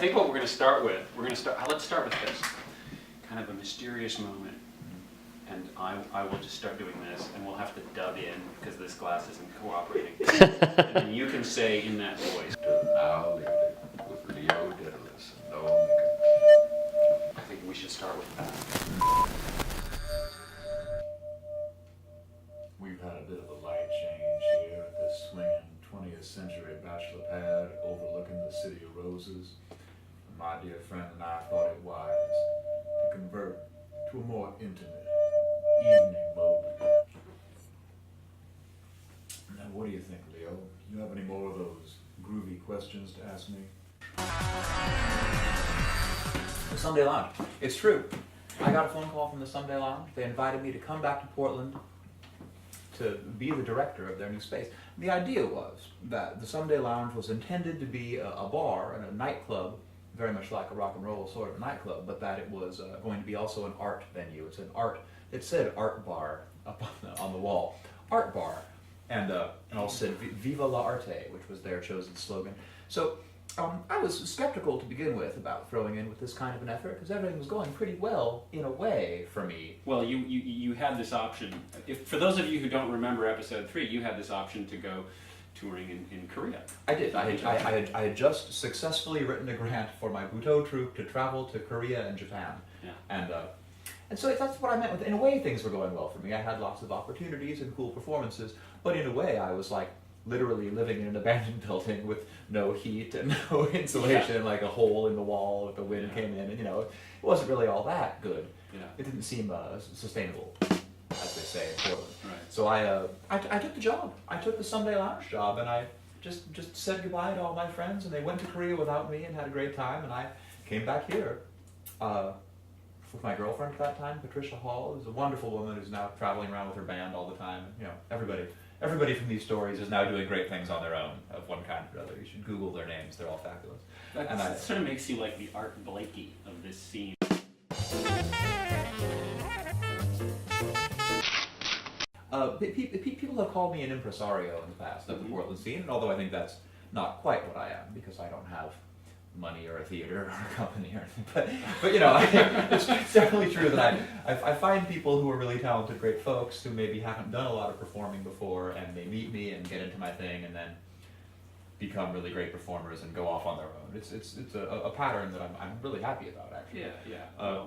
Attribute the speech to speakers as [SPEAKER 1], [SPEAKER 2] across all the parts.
[SPEAKER 1] think what we're going to start with, let's start with this. Kind of a mysterious moment. And I will just start doing this, and we'll have to dub in, because this glass isn't cooperating. And then you can say in that voice.
[SPEAKER 2] Now with Leo Daedalus and no Mickens.
[SPEAKER 1] I think we should start with that.
[SPEAKER 2] We've had a bit of a light change here at this swinging 20th century bachelor pad overlooking the city of roses. And my dear friend and I thought it wise to convert to a more intimate evening mode. Now, what do you think, Leo? You have any more of those groovy questions to ask me?
[SPEAKER 3] The Sunday Lounge. It's true. I got a phone call from the Sunday Lounge. They invited me to come back to Portland to be the director of their new space. The idea was that the Sunday Lounge was intended to be a bar and a nightclub, very much like a rock and roll sort of nightclub, but that it was going to be also an art venue. It said art bar up on the wall, art bar, and also said Viva la Arte, which was their chosen slogan. So I was skeptical to begin with about throwing in with this kind of an effort, because everything was going pretty well in a way for me.
[SPEAKER 1] Well, you had this option. For those of you who don't remember episode 3, you had this option to go touring in Korea.
[SPEAKER 3] I did. I had just successfully written a grant for my Butoh troupe to travel to Korea and Japan.
[SPEAKER 1] Yeah.
[SPEAKER 3] And so that's what I meant with, in a way things were going well for me. I had lots of opportunities and cool performances, but in a way I was like literally living in an abandoned building with no heat and no insulation, like a hole in the wall if the wind came in, and it wasn't really all that good.
[SPEAKER 1] Yeah.
[SPEAKER 3] It didn't seem sustainable, as they say in Portland.
[SPEAKER 1] Right.
[SPEAKER 3] So I took the job. I took the Sunday Lounge job, and I just said goodbye to all my friends, and they went to Korea without me and had a great time, and I came back here with my girlfriend at that time, Patricia Hall, who's a wonderful woman who's now traveling around with her band all the time. Everybody from these stories is now doing great things on their own of one kind or another. You should Google their names; they're all fabulous.
[SPEAKER 1] That sort of makes you like the Art Blakey of this scene.
[SPEAKER 3] People have called me an impresario in the past of the Portland scene, and although I think that's not quite what I am, because I don't have money or a theater or a company or anything, but I think it's definitely true that I find people who are really talented, great folks who maybe haven't done a lot of performing before, and they meet me and get into my thing and then become really great performers and go off on their own. It's a pattern that I'm really happy about, actually.
[SPEAKER 1] Yeah.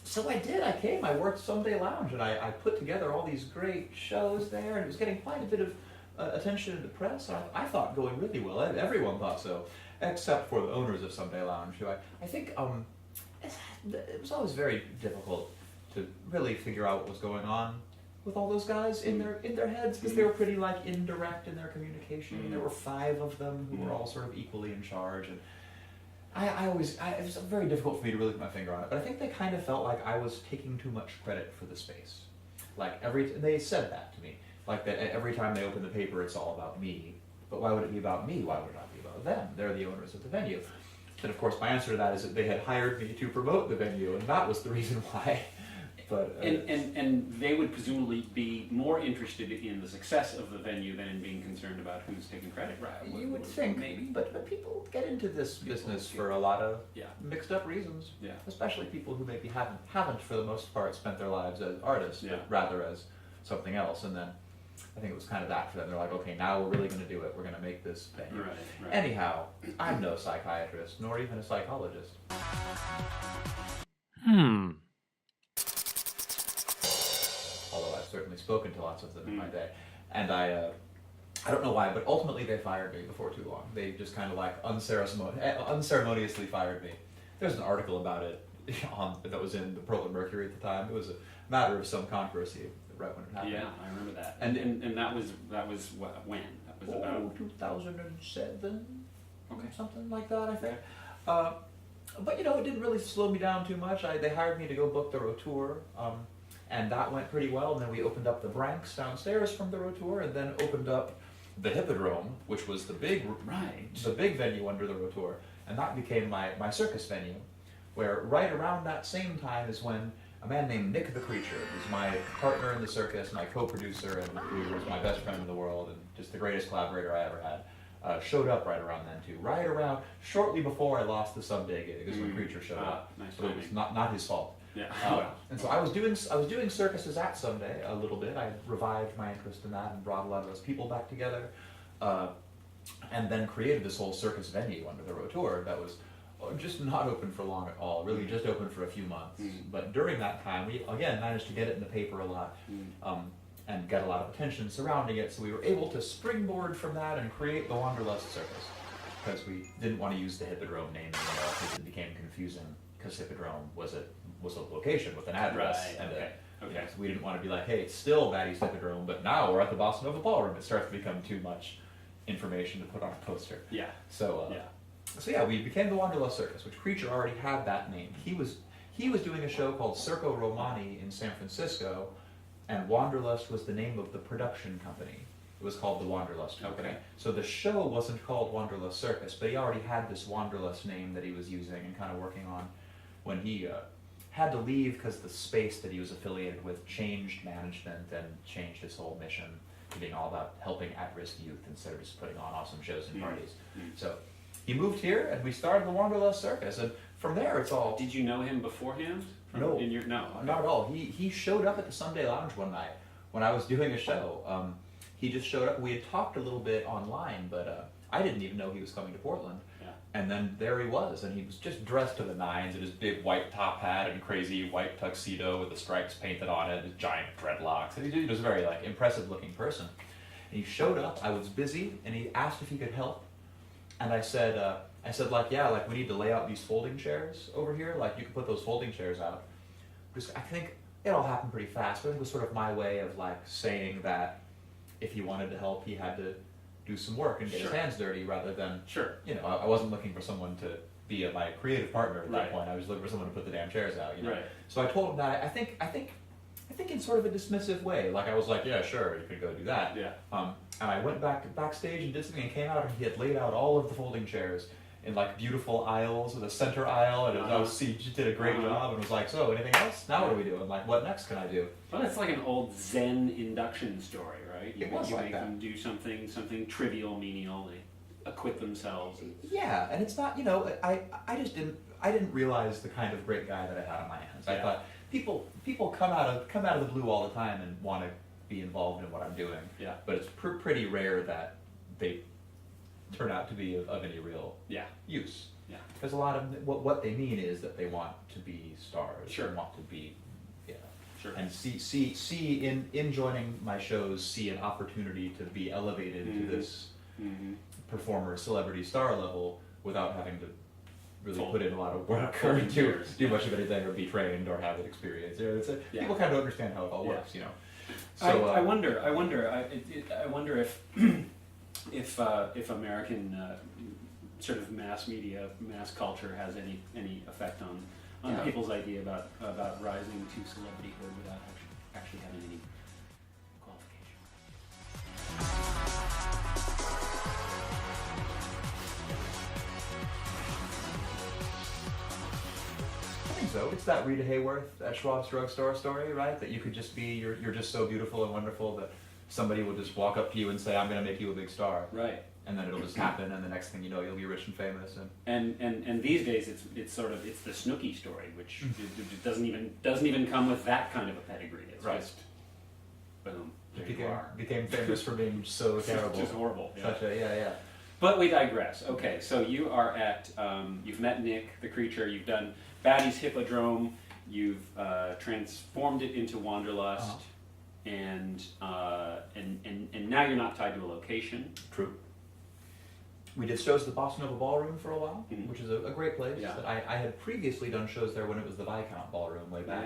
[SPEAKER 3] So I did. I came. I worked Sunday Lounge, and I put together all these great shows there, and it was getting quite a bit of attention in the press. I thought going really well. Everyone thought so, except for the owners of Sunday Lounge, who I think it was always very difficult to really figure out what was going on with all those guys in their heads, because they were pretty like indirect in their communication. There were 5 of them who were all sort of equally in charge, and it was very difficult for me to really put my finger on it, but I think they kind of felt like I was taking too much credit for the space. Like they said that to me, like that every time they open the paper, it's all about me. But why would it be about me? Why would it not be about them? They're the owners of the venue. And of course, my answer to that is that they had hired me to promote the venue, and that was the reason why. But
[SPEAKER 1] and they would presumably be more interested in the success of the venue than in being concerned about who's taking credit. Right?
[SPEAKER 3] You would think,
[SPEAKER 1] maybe,
[SPEAKER 3] but people get into this business for a lot of mixed up reasons.
[SPEAKER 1] Yeah.
[SPEAKER 3] Especially people who maybe haven't for the most part spent their lives as artists, but rather as something else. And then I think it was kind of that for them. They're like, okay, now we're really going to do it. We're going to make this venue.
[SPEAKER 1] Right.
[SPEAKER 3] Anyhow, I'm no psychiatrist, nor even a psychologist. Although I've certainly spoken to lots of them in my day. And I don't know why, but ultimately they fired me before too long. They just kind of like unceremoniously fired me. There's an article about it that was in the Portland Mercury at the time. It was a matter of some controversy right when it happened.
[SPEAKER 1] Yeah, I remember that. And that was what, when? That was about
[SPEAKER 3] 2007.
[SPEAKER 1] Okay.
[SPEAKER 3] Something like that, I think. But it didn't really slow me down too much. They hired me to go book the Rotour, and that went pretty well. And then we opened up the Branks downstairs from the Rotour, and then opened up the Hippodrome, which was the big venue under the Rotour, and that became my circus venue. Where right around that same time is when a man named Nick the Creature, who's my partner in the circus, my co-producer, and who was my best friend in the world, and just the greatest collaborator I ever had, showed up right around then too. Right around, shortly before I lost the Someday gig is when Creature showed up.
[SPEAKER 1] Nice
[SPEAKER 3] So it was
[SPEAKER 1] timing.
[SPEAKER 3] not his fault.
[SPEAKER 1] Yeah.
[SPEAKER 3] And so I was doing circuses at Someday a little bit. I revived my interest in that and brought a lot of those people back together, and then created this whole circus venue under the Rotor that was just not open for long at all. Really, just open for a few months. But during that time, we again managed to get it in the paper a lot, and get a lot of attention surrounding it. So we were able to springboard from that and create the Wanderlust Circus, because we didn't want to use the Hippodrome name anymore because it became confusing. Because Hippodrome was a location with an address,
[SPEAKER 1] Right,
[SPEAKER 3] and
[SPEAKER 1] okay.
[SPEAKER 3] you know, so we didn't want to be like, hey, it's still Batty's Hippodrome, but now we're at the Bossa Nova Ballroom. It starts to become too much information to put on a poster.
[SPEAKER 1] Yeah.
[SPEAKER 3] So
[SPEAKER 1] Yeah.
[SPEAKER 3] so yeah, we became the Wanderlust Circus, which Creature already had that name. He was doing a show called Circo Romani in San Francisco, and Wanderlust was the name of the production company. It was called the Wanderlust Company.
[SPEAKER 1] Okay.
[SPEAKER 3] So the show wasn't called Wanderlust Circus, but he already had this Wanderlust name that he was using and kind of working on when he had to leave because the space that he was affiliated with changed management and changed his whole mission to being all about helping at-risk youth instead of just putting on awesome shows and parties. So he moved here, and we started the Wanderlust Circus, and from there it's all...
[SPEAKER 1] Did you know him beforehand?
[SPEAKER 3] No.
[SPEAKER 1] No.
[SPEAKER 3] Not at all. He showed up at the Someday Lounge one night when I was doing a show. He just showed up. We had talked a little bit online, but I didn't even know he was coming to Portland.
[SPEAKER 1] Yeah.
[SPEAKER 3] And then there he was, and he was just dressed to the nines in his big white top hat and crazy white tuxedo with the stripes painted on it, his giant dreadlocks. And he was a very impressive looking person. And he showed up. I was busy, and he asked if he could help. And I said, we need to lay out these folding chairs over here. Like, you can put those folding chairs out. Because I think it all happened pretty fast. But it was sort of my way of saying that if he wanted to help, he had to do some work and get his hands dirty rather than, I wasn't looking for someone to be my creative partner at that point. I was looking for someone to put the damn chairs out,
[SPEAKER 1] Right.
[SPEAKER 3] So I told him that. I think in sort of a dismissive way. Like, I was like, yeah, sure, you could go do that.
[SPEAKER 1] Yeah.
[SPEAKER 3] And I went backstage and did something and came out, and he had laid out all of the folding chairs in beautiful aisles with a center aisle, and he just did a great job, and was like, so anything else? Now what are we doing? What next can I do?
[SPEAKER 1] Well, it's like an old Zen induction story, right? You
[SPEAKER 3] was like
[SPEAKER 1] make
[SPEAKER 3] that.
[SPEAKER 1] them do something trivial, menial, they acquit themselves.
[SPEAKER 3] Yeah, and it's not, I didn't realize the kind of great guy that I had on my hands. I thought people come out of the blue all the time and want to be involved in what I'm doing.
[SPEAKER 1] Yeah.
[SPEAKER 3] But it's pretty rare that they turn out to be of any real use.
[SPEAKER 1] Yeah.
[SPEAKER 3] Because a lot of what they mean is that they want to be stars.
[SPEAKER 1] Sure.
[SPEAKER 3] They want to be,
[SPEAKER 1] Sure.
[SPEAKER 3] and see in joining my shows, see an opportunity to be elevated to this performer, celebrity, star level without having to really put in a lot of work or do much of anything or be trained or have an experience. People kind of don't understand how it all works, So
[SPEAKER 1] I wonder if American sort of mass media, mass culture has any effect on people's idea about rising to celebrityhood without actually having any qualification.
[SPEAKER 3] I think so. It's that Rita Hayworth at Schwab's drugstore story, right? That you could just be, you're just so beautiful and wonderful that somebody will just walk up to you and say, I'm going to make you a big star.
[SPEAKER 1] Right.
[SPEAKER 3] And then it'll just happen, and the next thing you know, you'll be rich and famous.
[SPEAKER 1] And these days it's the Snooki story, which it doesn't even come with that kind of a pedigree. It's just boom. There you are.
[SPEAKER 3] Became famous for being so terrible.
[SPEAKER 1] Just horrible. Yeah.
[SPEAKER 3] Such
[SPEAKER 1] But we digress. Okay, so you are at you've met Nick the Creature. You've done Batty's Hippodrome. You've transformed it into Wanderlust, and now you're not tied to a location.
[SPEAKER 3] True. We did shows at the Bossa Nova Ballroom for a while, which is a great place.
[SPEAKER 1] Yeah.
[SPEAKER 3] That I had previously done shows there when it was the Viscount Ballroom way back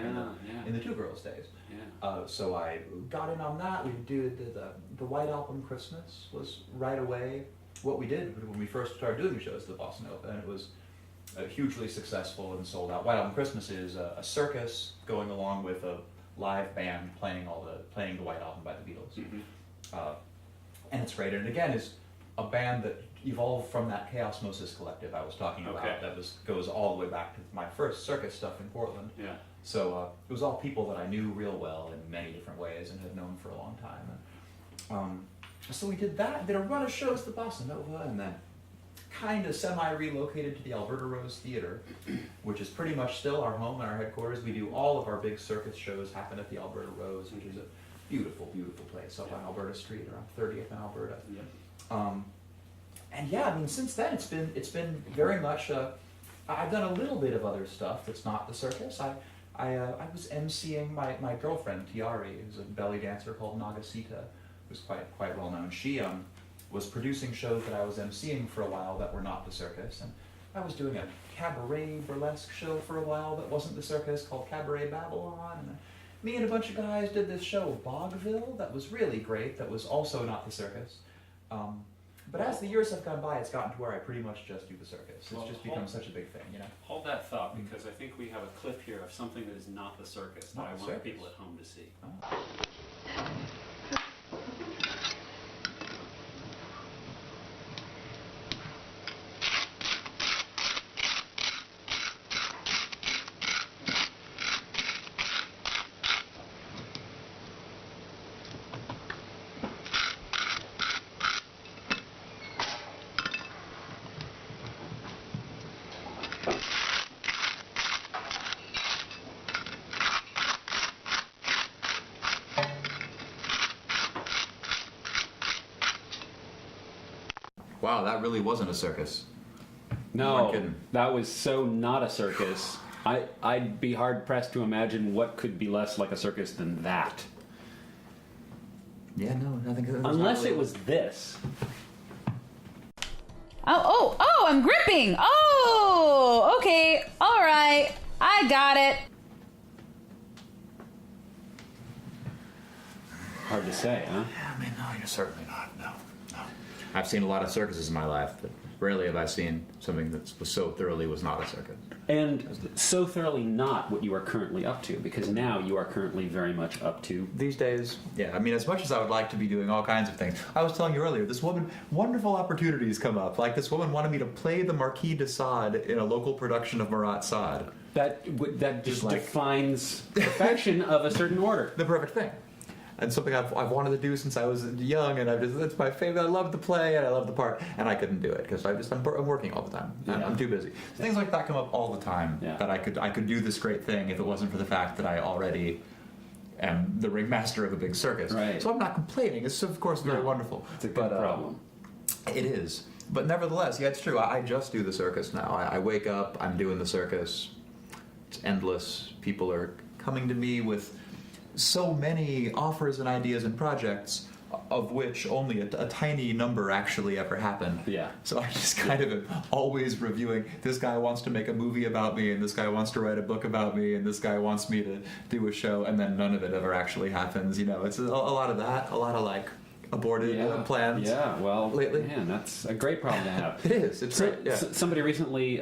[SPEAKER 3] in the Two Girls days.
[SPEAKER 1] Yeah.
[SPEAKER 3] So I got in on that. We did the White Album Christmas was right away what we did when we first started doing the shows at the Bossa Nova, and it was hugely successful and sold out. White Album Christmas is a circus going along with a live band playing the White Album by the Beatles, and it's great. And again, is a band that evolved from that Chaosmosis collective I was talking about. That goes all the way back to my first circus stuff in Portland.
[SPEAKER 1] Yeah.
[SPEAKER 3] So it was all people that I knew real well in many different ways and had known for a long time. so we did that, did a run of shows at the Bossa Nova, and then kind of semi-relocated to the Alberta Rose Theatre, which is pretty much still our home and our headquarters. We do all of our big circus shows happen at the Alberta Rose, which is a beautiful, beautiful place up on Alberta Street around 30th and Alberta. And yeah, I mean, since then it's been very much. I've done a little bit of other stuff that's not the circus. I was emceeing my girlfriend Tiari, who's a belly dancer called Nagasita, who's quite well known. She was producing shows that I was emceeing for a while that were not the circus, and I was doing a cabaret burlesque show for a while that wasn't the circus called Cabaret Babylon. And me and a bunch of guys did this show Bogville that was really great. That was also not the circus. But as the years have gone by, it's gotten to where I pretty much just do the circus. It's just become such a big thing, you know.
[SPEAKER 1] Hold that thought, because I think we have a clip here of something that is not the circus that I want people at home to see.
[SPEAKER 3] Oh. Wow, that really wasn't a circus.
[SPEAKER 1] No,
[SPEAKER 3] kidding.
[SPEAKER 1] that was so not a circus. I'd be hard pressed to imagine what could be less like a circus than that.
[SPEAKER 3] Yeah, no, I think it was
[SPEAKER 1] Unless it was this.
[SPEAKER 4] Oh, I'm gripping. Oh, okay. All right. I got it.
[SPEAKER 1] Hard to say, huh?
[SPEAKER 3] Yeah, I mean, no, you're certainly not. No. I've seen a lot of circuses in my life, but rarely have I seen something that was so thoroughly was not a circus.
[SPEAKER 1] And so thoroughly not what you are currently up to, because now you are currently very much up to...
[SPEAKER 3] These days, yeah, I mean, as much as I would like to be doing all kinds of things, I was telling you earlier, this woman, wonderful opportunities come up. Like, this woman wanted me to play the Marquis de Sade in a local production of Marat Sade.
[SPEAKER 1] That just
[SPEAKER 3] like-
[SPEAKER 1] defines perfection of a certain order.
[SPEAKER 3] The perfect thing. And something I've wanted to do since I was young, and it's my favorite. I love the play and I love the part, and I couldn't do it because I'm working all the time.
[SPEAKER 1] Yeah.
[SPEAKER 3] I'm too busy. So things like that come up all the time.
[SPEAKER 1] Yeah.
[SPEAKER 3] That I could do this great thing if it wasn't for the fact that I already am the ringmaster of a big circus.
[SPEAKER 1] Right.
[SPEAKER 3] So I'm not complaining. It's of course very wonderful.
[SPEAKER 1] It's a good problem.
[SPEAKER 3] It is. But nevertheless, yeah, it's true. I just do the circus now. I wake up, I'm doing the circus. It's endless. People are coming to me with so many offers and ideas and projects, of which only a tiny number actually ever happened.
[SPEAKER 1] Yeah.
[SPEAKER 3] So I just kind of am always reviewing, this guy wants to make a movie about me, and this guy wants to write a book about me, and this guy wants me to do a show, and then none of it ever actually happens. You know, it's a lot of that, a lot of like aborted plans.
[SPEAKER 1] Yeah, well,
[SPEAKER 3] lately.
[SPEAKER 1] Man, that's a great problem to have.
[SPEAKER 3] It is. It's great. Yeah.
[SPEAKER 1] Somebody recently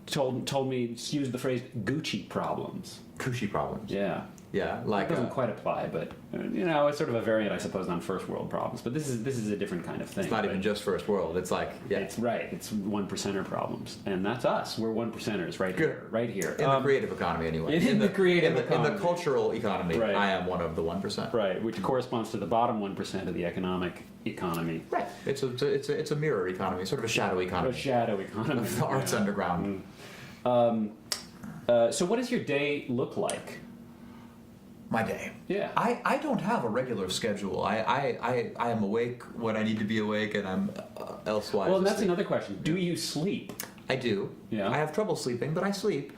[SPEAKER 1] told me, used the phrase Gucci problems.
[SPEAKER 3] Cushy problems.
[SPEAKER 1] Yeah.
[SPEAKER 3] Yeah, like
[SPEAKER 1] It doesn't quite apply, but it's sort of a variant, I suppose, on first world problems. But this is a different kind of thing.
[SPEAKER 3] it's not even
[SPEAKER 1] right?
[SPEAKER 3] just first world. It's like
[SPEAKER 1] It's right. It's 1%er problems, and that's us. We're 1%ers right
[SPEAKER 3] Good.
[SPEAKER 1] here, right here.
[SPEAKER 3] in the creative economy anyway.
[SPEAKER 1] in the creative
[SPEAKER 3] in
[SPEAKER 1] economy.
[SPEAKER 3] the cultural economy,
[SPEAKER 1] Right.
[SPEAKER 3] I am one of the 1%.
[SPEAKER 1] Right, which corresponds to the bottom 1% of the economic economy.
[SPEAKER 3] Right. It's a mirror economy, sort of a shadow
[SPEAKER 1] A
[SPEAKER 3] economy.
[SPEAKER 1] shadow economy.
[SPEAKER 3] The arts
[SPEAKER 1] Yeah.
[SPEAKER 3] underground.
[SPEAKER 1] So what does your day look like?
[SPEAKER 3] My day.
[SPEAKER 1] Yeah.
[SPEAKER 3] I don't have a regular schedule. I am awake when I need to be awake, and I'm elsewise.
[SPEAKER 1] Well, and that's
[SPEAKER 3] asleep.
[SPEAKER 1] another question. Do you sleep?
[SPEAKER 3] I do.
[SPEAKER 1] Yeah.
[SPEAKER 3] I have trouble sleeping, but I sleep.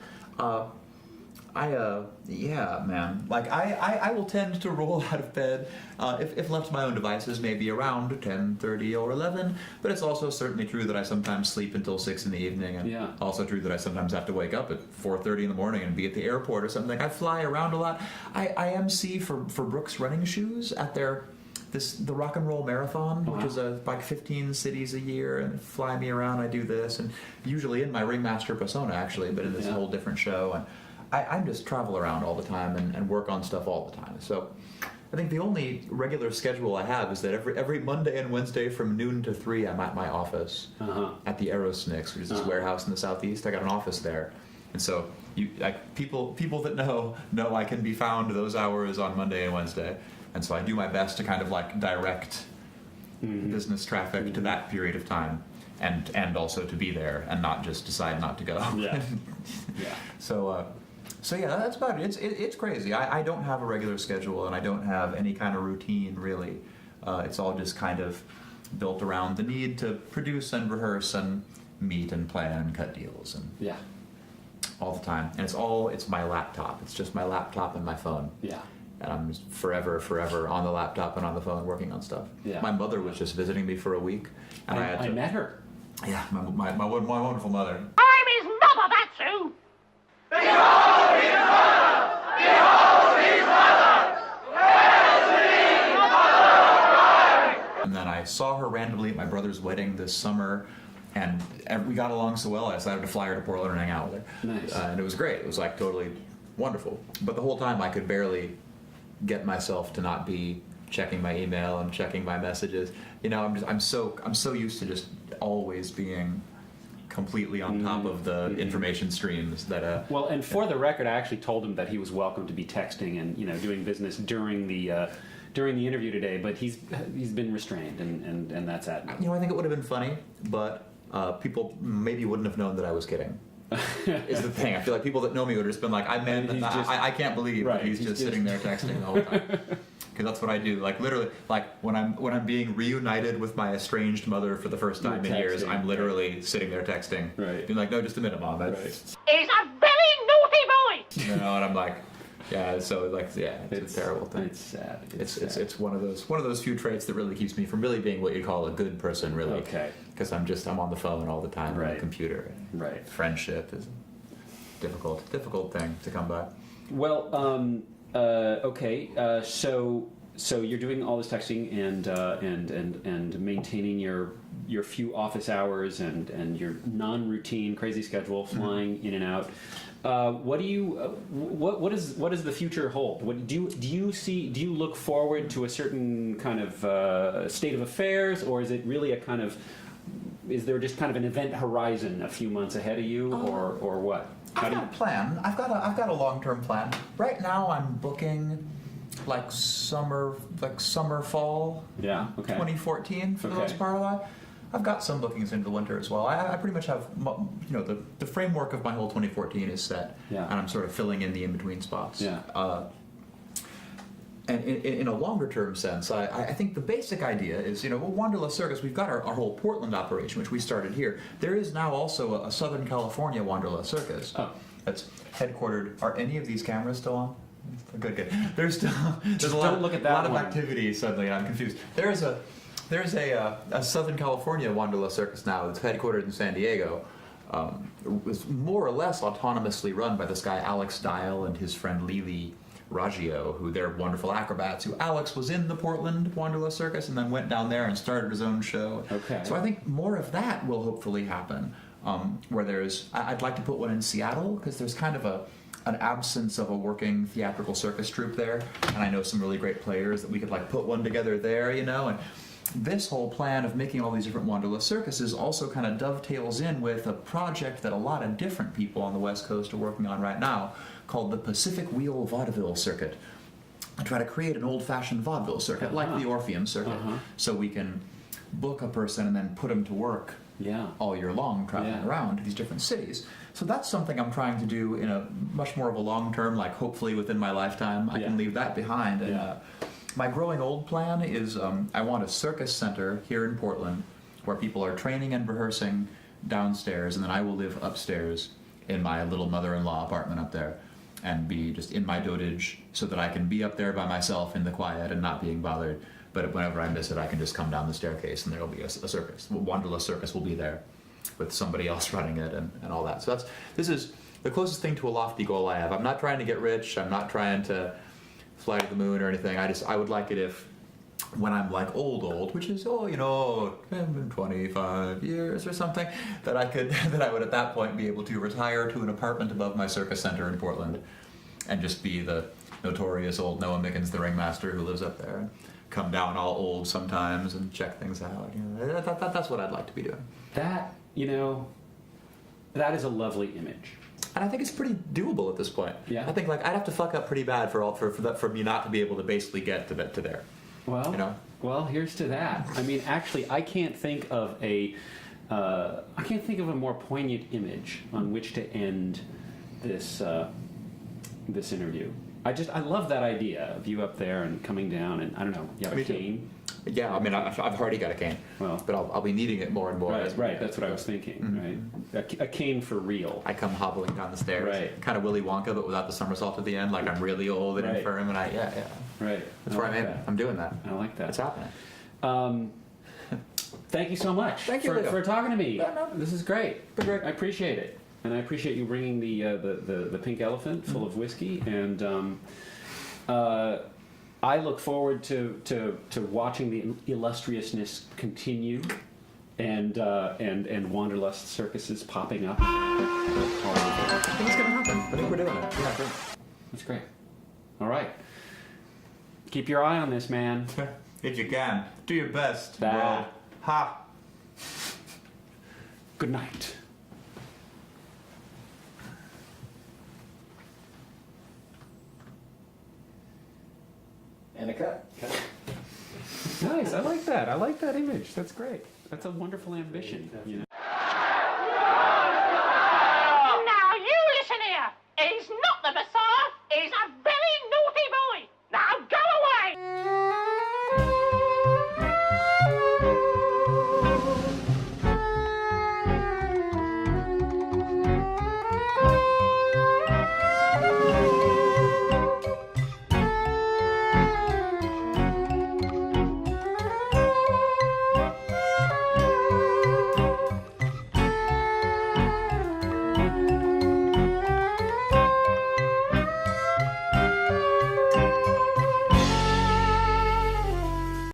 [SPEAKER 3] Yeah, man. Like, I will tend to roll out of bed, if left to my own devices, maybe around 10:30 or 11, but it's also certainly true that I sometimes sleep until 6 in the evening, and
[SPEAKER 1] Yeah.
[SPEAKER 3] also true that I sometimes have to wake up at 4:30 in the morning and be at the airport or something. I fly around a lot. I MC for Brooks Running Shoes at the Rock and Roll Marathon, which is like 15 cities a year, and fly me around. I do this, and usually in my ringmaster persona, actually, but in this whole different show, and I just travel around all the time and work on stuff all the time. So I think the only regular schedule I have is that every Monday and Wednesday from noon to 3, I'm at my office at the Aerosnicks, which is this warehouse in the southeast. I got an office there, and so people that know I can be found those hours on Monday and Wednesday, and so I do my best to kind of like direct business traffic to that period of time, and also to be there and not just decide not to go.
[SPEAKER 1] Yeah. Yeah.
[SPEAKER 3] So yeah, that's about it. It's crazy. I don't have a regular schedule, and I don't have any kind of routine really. It's all just kind of built around the need to produce and rehearse and meet and plan and cut deals and
[SPEAKER 1] Yeah.
[SPEAKER 3] all the time. And it's my laptop. It's just my laptop and my phone.
[SPEAKER 1] Yeah.
[SPEAKER 3] And I'm just forever on the laptop and on the phone working on stuff.
[SPEAKER 1] Yeah.
[SPEAKER 3] My mother was just visiting me for a week, and I had to.
[SPEAKER 1] I met her.
[SPEAKER 3] Yeah, my wonderful mother.
[SPEAKER 5] I'm his mother, that's who!
[SPEAKER 3] And then I saw her randomly at my brother's wedding this summer, and we got along so well, I decided to fly her to Portland and hang out with her.
[SPEAKER 1] Nice.
[SPEAKER 3] And it was great. It was like totally wonderful. But the whole time I could barely get myself to not be checking my email and checking my messages. You know, I'm so used to just always being completely on top of the information streams that
[SPEAKER 1] Well, and for the record, I actually told him that he was welcome to be texting and doing business during the interview today, but he's been restrained, and that's that.
[SPEAKER 3] I think it would have been funny, but people maybe wouldn't have known that I was kidding. Is the thing. I feel like people that know me would have just been like, I can't believe that he's just sitting there texting the whole time. Because that's what I do. Like literally, like when I'm being reunited with my estranged mother for the first time in years, I'm literally sitting there texting.
[SPEAKER 1] Right.
[SPEAKER 3] Being like, no, just a minute, Mom.
[SPEAKER 5] He's a very naughty boy!
[SPEAKER 3] And I'm like, yeah. So like, yeah, it's a terrible thing.
[SPEAKER 1] It's sad.
[SPEAKER 3] It's one of those few traits that really keeps me from really being what you'd call a good person, really.
[SPEAKER 1] Okay.
[SPEAKER 3] Because I'm on the phone all the time on
[SPEAKER 1] Right.
[SPEAKER 3] the computer.
[SPEAKER 1] Right.
[SPEAKER 3] Friendship is a difficult thing to come by.
[SPEAKER 1] Well, okay. So you're doing all this texting and maintaining your few office hours and your non-routine crazy schedule, flying in and out. What do you what does the future hold? What do you look forward to a certain kind of state of affairs, or is it really is there just kind of an event horizon a few months ahead of you, or what?
[SPEAKER 3] I've got a plan. I've got a long-term plan. Right now, I'm booking like summer, fall.
[SPEAKER 1] Yeah. Okay.
[SPEAKER 3] 2014 for the most part. I've got some bookings into the winter as well. I pretty much have, the framework of my whole 2014 is set,
[SPEAKER 1] Yeah.
[SPEAKER 3] and I'm sort of filling in the in-between spots.
[SPEAKER 1] Yeah.
[SPEAKER 3] And in a longer-term sense, I think the basic idea is, Wanderlust Circus, we've got our whole Portland operation, which we started here. There is now also a Southern California Wanderlust Circus.
[SPEAKER 1] Oh.
[SPEAKER 3] That's headquartered. Are any of these cameras still on? Good. There's still there's a
[SPEAKER 1] don't look at that
[SPEAKER 3] lot of
[SPEAKER 1] one.
[SPEAKER 3] activity suddenly, and I'm confused. There's a Southern California Wanderlust Circus now that's headquartered in San Diego. It was more or less autonomously run by this guy Alex Dial and his friend Lili Raggio, who they're wonderful acrobats. Who Alex was in the Portland Wanderlust Circus and then went down there and started his own show.
[SPEAKER 1] Okay.
[SPEAKER 3] So I think more of that will hopefully happen. Where I'd like to put one in Seattle because there's kind of an absence of a working theatrical circus troupe there, and I know some really great players that we could put one together there, and this whole plan of making all these different Wanderlust circuses also kind of dovetails in with a project that a lot of different people on the West Coast are working on right now called the Pacific Wheel Vaudeville Circuit. I try to create an old-fashioned vaudeville circuit like the Orpheum Circuit, so we can book a person and then put them to work all year long traveling around to these different cities. So that's something I'm trying to do in a much more of a long term, hopefully within my lifetime I can leave that behind. And my growing old plan is I want a circus center here in Portland where people are training and rehearsing downstairs, and then I will live upstairs in my little mother-in-law apartment up there and be just in my dotage so that I can be up there by myself in the quiet and not being bothered. But whenever I miss it, I can just come down the staircase and there will be a circus. Wanderlust Circus will be there with somebody else running it and all that. So this is the closest thing to a lofty goal I have. I'm not trying to get rich. I'm not trying to fly to the moon or anything. I would like it if, when I'm old, which is 25 years or something, that I would at that point be able to retire to an apartment above my circus center in Portland and just be the notorious old Noah Mickens, the ringmaster who lives up there. Come down all old sometimes and check things out. That's what I'd like to be doing.
[SPEAKER 1] That is a lovely image.
[SPEAKER 3] And I think it's pretty doable at this point.
[SPEAKER 1] Yeah.
[SPEAKER 3] I think I'd have to fuck up pretty bad for me not to be able to basically get to there.
[SPEAKER 1] Well, Well, here's to that. I mean, actually, I can't think of a more poignant image on which to end this this interview. I love that idea of you up there and coming down, and I don't know, you have a
[SPEAKER 3] Me too.
[SPEAKER 1] cane?
[SPEAKER 3] Yeah, I mean, I've already got a cane,
[SPEAKER 1] Well,
[SPEAKER 3] but I'll be needing it more and more.
[SPEAKER 1] right,
[SPEAKER 3] as we
[SPEAKER 1] right.
[SPEAKER 3] get
[SPEAKER 1] That's
[SPEAKER 3] to
[SPEAKER 1] what I
[SPEAKER 3] the-
[SPEAKER 1] was thinking.
[SPEAKER 3] Mhm.
[SPEAKER 1] Right, a cane for real.
[SPEAKER 3] I come hobbling down the stairs,
[SPEAKER 1] Right.
[SPEAKER 3] kind of Willy Wonka, but without the somersault at the end. Like I'm really old and
[SPEAKER 1] Right.
[SPEAKER 3] infirm, and yeah.
[SPEAKER 1] Right.
[SPEAKER 3] That's
[SPEAKER 1] I
[SPEAKER 3] where
[SPEAKER 1] like
[SPEAKER 3] I'm
[SPEAKER 1] that.
[SPEAKER 3] I'm doing that.
[SPEAKER 1] I like that.
[SPEAKER 3] It's happening.
[SPEAKER 1] Thank you so much
[SPEAKER 3] Thank you,
[SPEAKER 1] for,
[SPEAKER 3] Leo.
[SPEAKER 1] for talking to me.
[SPEAKER 3] Yeah, no.
[SPEAKER 1] This is great.
[SPEAKER 3] Been great.
[SPEAKER 1] I appreciate it, and I appreciate you bringing the pink elephant full of whiskey. And I look forward to watching the illustriousness continue, and wanderlust circuses popping up.
[SPEAKER 3] I think it's gonna happen. I think we're doing it. Yeah, great.
[SPEAKER 1] That's great. All right. Keep your eye on this, man.
[SPEAKER 3] If you can, do your best.
[SPEAKER 1] That-
[SPEAKER 3] world. Ha.
[SPEAKER 1] Good night.
[SPEAKER 3] And a cut.
[SPEAKER 1] Nice. I like that. I like that image. That's great. That's a wonderful ambition. You know.